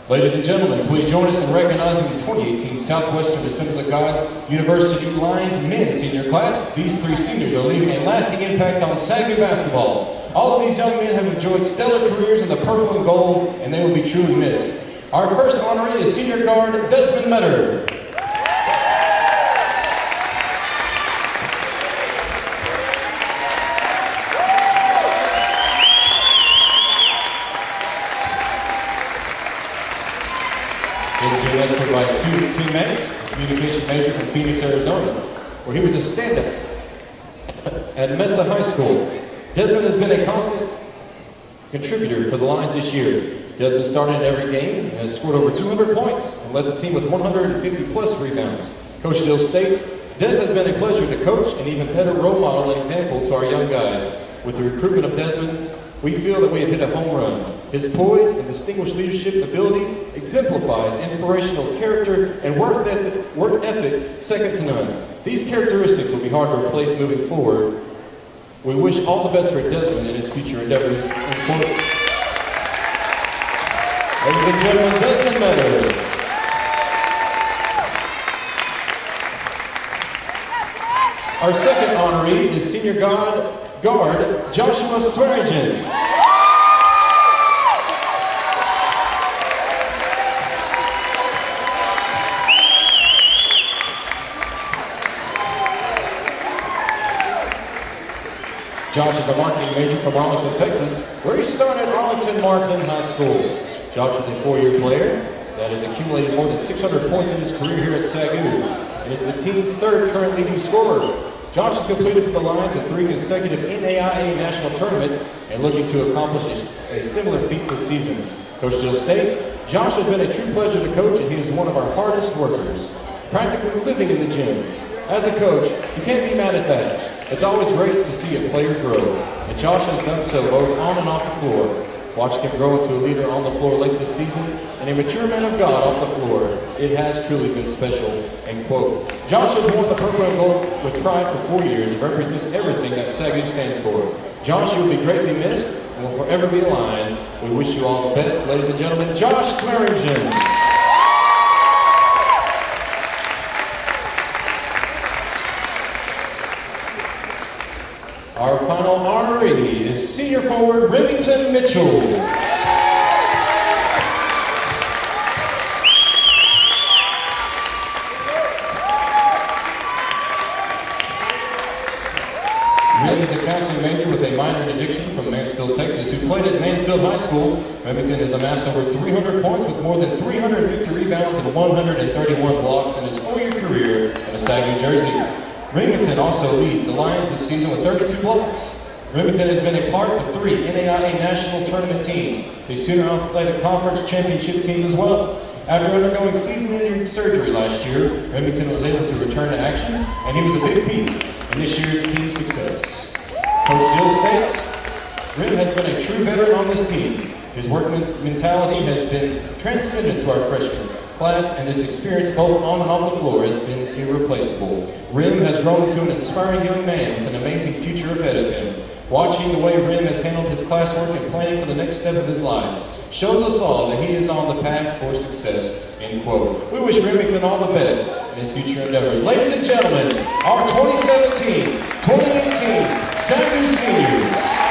Ladies and gentlemen, please join us in recognizing the 2018 Southwestern Assembly of God University Lions men's senior class. These 3 seniors are leaving a lasting impact on SAGU basketball. All of these young men have enjoyed stellar careers in the purple and gold, and they will be truly missed. Our first honoree is senior guard Desmond Metter. He's being escorted by his 2 teammates, communication major from Phoenix, Arizona, where he was a stand-up at Mesa High School. Desmond has been a constant contributor for the Lions this year. Desmond started in every game and has scored over 200 points and led the team with 150-plus rebounds. Coach Dill states, "Des has been a pleasure to coach and even better role model and example to our young guys. With the recruitment of Desmond, we feel that we have hit a home run. His poise and distinguished leadership abilities exemplifies inspirational character and work ethic second to none. These characteristics will be hard to replace moving forward. We wish all the best for Desmond in his future endeavors." Ladies and gentlemen, Desmond Metter. Our second honoree is senior guard Joshua Swearingen. Josh is a marketing major from Arlington, Texas, where he started at Arlington Martin High School. Josh is a 4-year player that has accumulated more than 600 points in his career here at SAGU and is the team's 3rd current leading scorer. Josh has completed for the Lions in 3 consecutive NAIA national tournaments and looking to accomplish a similar feat this season. Coach Jill states, "Josh has been a true pleasure to coach and he is one of our hardest workers, practically living in the gym. As a coach, you can't be mad at that. It's always great to see a player grow, and Josh has done so both on and off the floor. Watching him grow into a leader on the floor late this season and a mature man of God off the floor, it has truly been special, end quote. Josh has worn the purple and gold with pride for 4 years and represents everything that SAGU stands for. Josh, you'll be greatly missed and will forever be a Lion. We wish you all the best, ladies and gentlemen. Josh Swearingen. Our final honoree is senior forward Remington Mitchell. Rim is a counseling major with a minor in addiction from Mansfield, Texas, who played at Mansfield High School. Remington has amassed over 300 points with more than 350 rebounds and 131 blocks in his 4-year career in a SAGU jersey. Remington also leads the Lions this season with 32 blocks. Remington has been a part of 3 NAIA national tournament teams, a SAGU Athletic Conference championship team as well. After undergoing season-ending surgery last year, Remington was able to return to action, and he was a big piece in this year's team success. Coach Dill states, Rim has been a true veteran on this team. His work mentality has been transcendent to our freshman class, and this experience both on and off the floor has been irreplaceable. Rim has grown into an inspiring young man with an amazing future ahead of him. Watching the way Rim has handled his classwork and planning for the next step of his life shows us all that he is on the path for success, end quote. We wish Remington all the best in his future endeavors. Ladies and gentlemen, our 2017-2018 SAGU seniors.